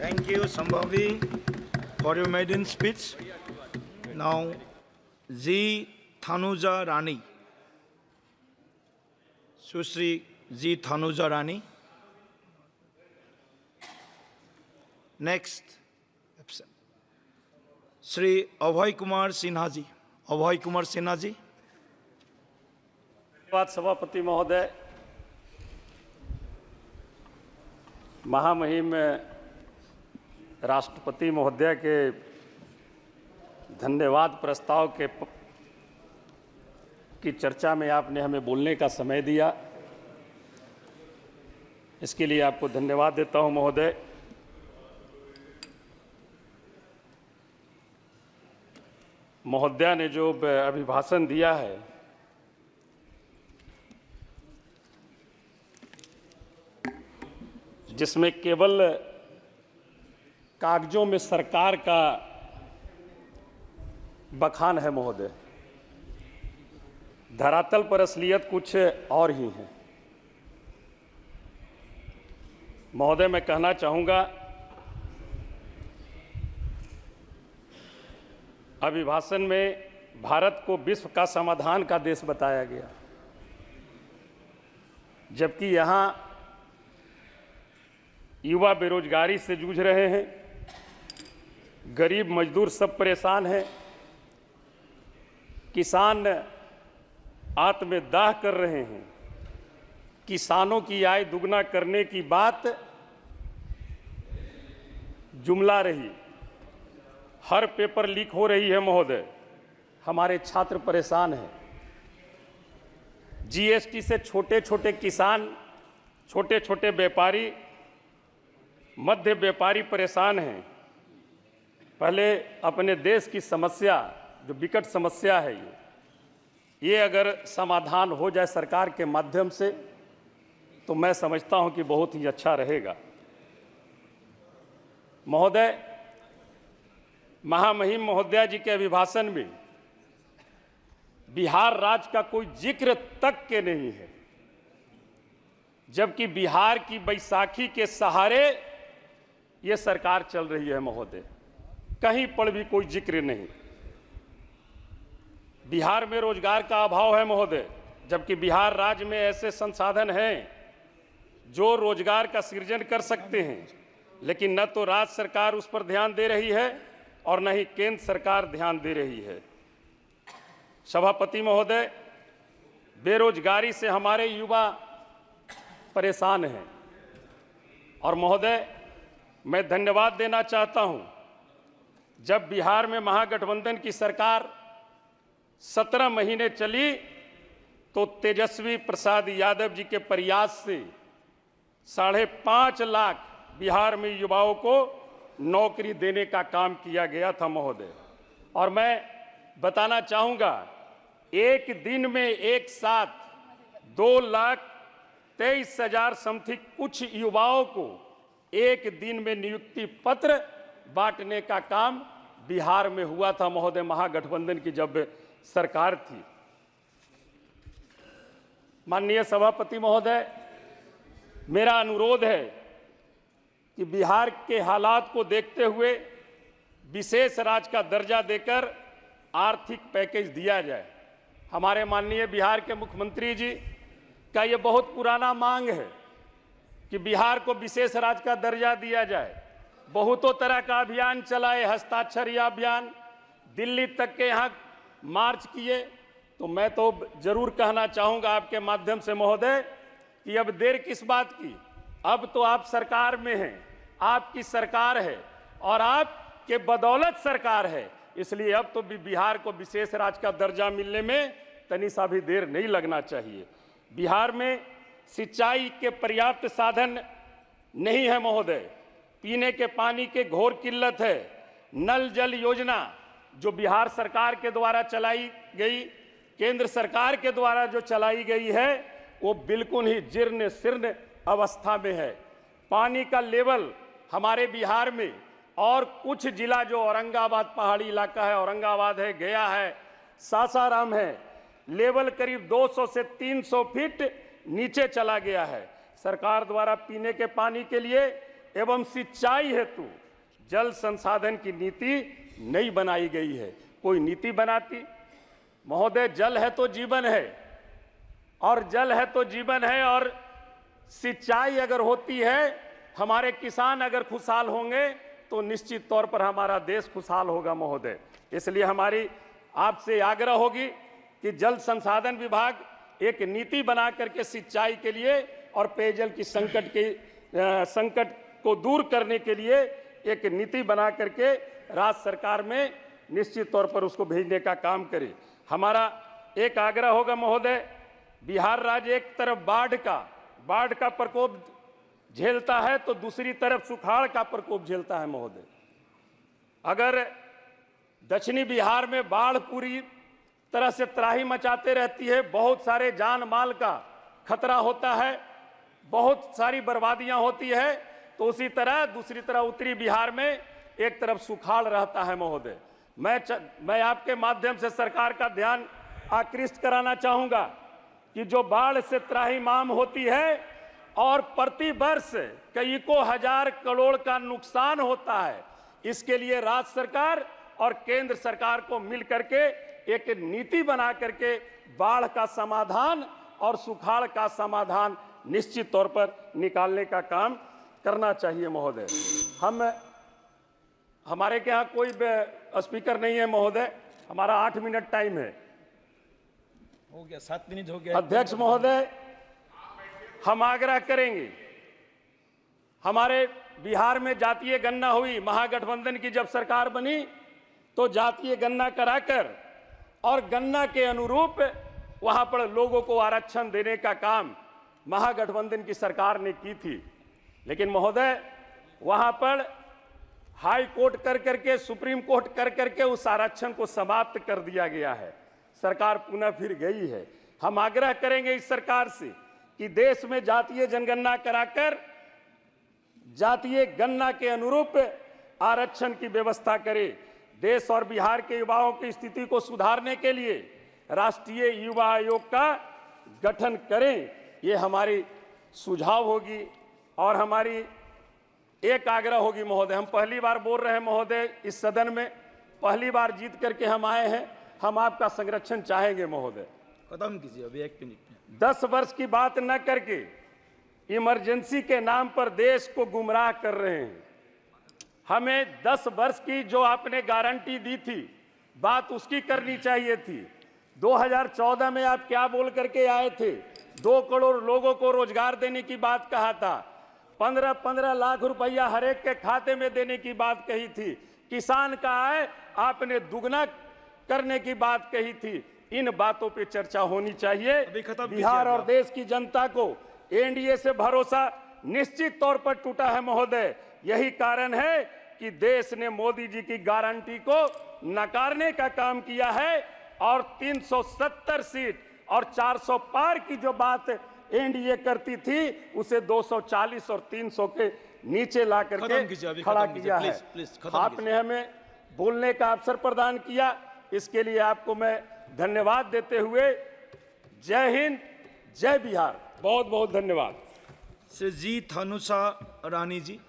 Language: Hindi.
Thank you, Sambhavi, for your maiden speech. Now, G. Thanuja Rani. Sushri G. Thanuja Rani. Next, Shri Abhay Kumar Sinha ji. Abhay Kumar Sinha ji. धन्यवाद सभापति महोदय। महामहिम राष्ट्रपति महोदय के धन्यवाद प्रस्ताव की चर्चा में आपने हमें बोलने का समय दिया, इसके लिए आपको धन्यवाद देता हूं महोदय। महोदया ने जो अभिभाषण दिया है जिसमें केवल कागजों में सरकार का बखान है महोदय, धरातल पर असलियत कुछ और ही है। महोदय, मैं कहना चाहूँगा, अभिभाषण में भारत को विश्व का समाधान का देश बताया गया, जबकि यहाँ युवा बेरोजगारी से जूझ रहे हैं, गरीब मजदूर सब परेशान हैं, किसान आत्मदाह कर रहे हैं। किसानों की आय दुगना करने की बात जुमला रही, हर पेपर लीक हो रही है महोदय, हमारे छात्र परेशान हैं। जीएसटी से छोटे छोटे किसान, छोटे छोटे व्यापारी, मध्य व्यापारी परेशान हैं। पहले अपने देश की समस्या, जो विकट समस्या है, ये अगर समाधान हो जाए सरकार के माध्यम से तो मैं समझता हूं कि बहुत ही अच्छा रहेगा। महोदय, महामहिम महोदया जी के अभिभाषण में बिहार राज्य का कोई जिक्र तक के नहीं है, जबकि बिहार की बैसाखी के सहारे ये सरकार चल रही है महोदय, कहीं पर भी कोई जिक्र नहीं। बिहार में रोजगार का अभाव है महोदय, जबकि बिहार राज्य में ऐसे संसाधन हैं जो रोजगार का सृजन कर सकते हैं, लेकिन न तो राज्य सरकार उस पर ध्यान दे रही है और न ही केंद्र सरकार ध्यान दे रही है। सभापति महोदय, बेरोजगारी से हमारे युवा परेशान हैं और महोदय, मैं धन्यवाद देना चाहता हूं, जब बिहार में महागठबंधन की सरकार 17 महीने चली तो तेजस्वी प्रसाद यादव जी के प्रयास से 5.5 लाख बिहार में युवाओं को नौकरी देने का काम किया गया था महोदय। और मैं बताना चाहूँगा, एक दिन में एक साथ 2,23,000 समथिंग कुछ युवाओं को एक दिन में नियुक्ति पत्र बांटने का काम बिहार में हुआ था महोदय, महागठबंधन की जब सरकार थी। माननीय सभापति महोदय, मेरा अनुरोध है कि बिहार के हालात को देखते हुए विशेष राज्य का दर्जा देकर आर्थिक पैकेज दिया जाए। हमारे माननीय बिहार के मुख्यमंत्री जी का ये बहुत पुराना मांग है कि बिहार को विशेष राज्य का दर्जा दिया जाए। बहुतों तरह का अभियान चलाए, हस्ताक्षर अभियान, दिल्ली तक के यहाँ मार्च किए। तो मैं तो जरूर कहना चाहूँगा आपके माध्यम से महोदय कि अब देर किस बात की, अब तो आप सरकार में हैं, आपकी सरकार है और आपके बदौलत सरकार है, इसलिए अब तो बिहार को विशेष राज्य का दर्जा मिलने में तनी सा भी देर नहीं लगना चाहिए। बिहार में सिंचाई के पर्याप्त साधन नहीं है महोदय, पीने के पानी के घोर किल्लत है। नल जल योजना जो बिहार सरकार के द्वारा चलाई गई, केंद्र सरकार के द्वारा जो चलाई गई है, वो बिल्कुल ही जीर्ण शीर्ण अवस्था में है। पानी का लेवल हमारे बिहार में और कुछ जिला जो औरंगाबाद पहाड़ी इलाका है, औरंगाबाद है, गया है, सासाराम है, लेवल करीब 200 से 300 फीट नीचे चला गया है। सरकार द्वारा पीने के पानी के लिए एवं सिंचाई हेतु जल संसाधन की नीति नहीं बनाई गई है। कोई नीति बनाती। महोदय, जल है तो जीवन है, और जल है तो जीवन है, और सिंचाई अगर होती है, हमारे किसान अगर खुशहाल होंगे तो निश्चित तौर पर हमारा देश खुशहाल होगा महोदय। इसलिए हमारी आपसे आग्रह होगी कि जल संसाधन विभाग एक नीति बना करके सिंचाई के लिए और पेयजल की संकट को दूर करने के लिए एक नीति बना करके राज्य सरकार में निश्चित तौर पर उसको भेजने का काम करे। हमारा एक आग्रह होगा महोदय, बिहार राज्य एक तरफ बाढ़ का प्रकोप झेलता है तो दूसरी तरफ सुखाड़ का प्रकोप झेलता है महोदय। अगर दक्षिणी बिहार में बाढ़ पूरी तरह से त्राही मचाते रहती है, बहुत सारे जान माल का खतरा होता है, बहुत सारी बर्बादियां होती है, तो उसी तरह दूसरी तरह उत्तरी बिहार में एक तरफ सुखाड़ रहता है महोदय। मैं आपके माध्यम से सरकार का ध्यान आकृष्ट कराना चाहूंगा कि जो बाढ़ से त्राहिमाम होती है और प्रति वर्ष कई को हजार करोड़ का नुकसान होता है, इसके लिए राज्य सरकार और केंद्र सरकार को मिल करके एक नीति बना करके बाढ़ का समाधान और सुखाड़ का समाधान निश्चित तौर पर निकालने का काम करना चाहिए महोदय। हमारे के यहाँ कोई स्पीकर नहीं है महोदय, हमारा 8 मिनट टाइम है। हो गया, 7 मिनट हो गया। अध्यक्ष महोदय, हम आग्रह करेंगे, हमारे बिहार में जातीय गणना हुई, महागठबंधन की जब सरकार बनी तो जातीय गणना कराकर और गणना के अनुरूप वहां पर लोगों को आरक्षण देने का काम महागठबंधन की सरकार ने की थी। लेकिन महोदय, वहां पर हाई कोर्ट कर करके, सुप्रीम कोर्ट कर करके उस आरक्षण को समाप्त कर दिया गया है। सरकार पुनः फिर गई है। हम आग्रह करेंगे इस सरकार से कि देश में जातीय जनगणना कराकर जातीय गणना के अनुरूप आरक्षण की व्यवस्था करे। देश और बिहार के युवाओं की स्थिति को सुधारने के लिए राष्ट्रीय युवा आयोग का गठन करें, ये हमारी सुझाव होगी। और हमारी एक आग्रह होगी महोदय, हम पहली बार बोल रहे हैं महोदय, इस सदन में पहली बार जीत करके हम आए हैं, हम आपका संरक्षण चाहेंगे महोदय। खत्म कीजिए अभी 1 मिनट में। 10 वर्ष की बात न करके इमरजेंसी के नाम पर देश को गुमराह कर रहे हैं। हमें 10 वर्ष की जो आपने गारंटी दी थी, बात उसकी करनी चाहिए थी। 2014 में आप क्या बोल करके आए थे? 2 करोड़ लोगों को रोजगार देने की बात कहा था, 15-15 लाख रुपया हर एक के खाते में देने की बात कही थी, किसान का आय आपने दुगना करने की बात कही थी। इन बातों पे चर्चा होनी चाहिए। बिहार और देश की जनता को एनडीए से भरोसा निश्चित तौर पर टूटा है महोदय। यही कारण है कि देश ने मोदी जी की गारंटी को नकारने का काम किया है और 370 सीट और 400 पार की जो बात एनडीए करती थी उसे 240 और 300 के नीचे ला करके खड़ा किया है। आपने हमें बोलने का अवसर प्रदान किया, इसके लिए आपको मैं धन्यवाद देते हुए जय हिंद, जय बिहार, बहुत बहुत धन्यवाद। श्री जी थानुजा रानी जी।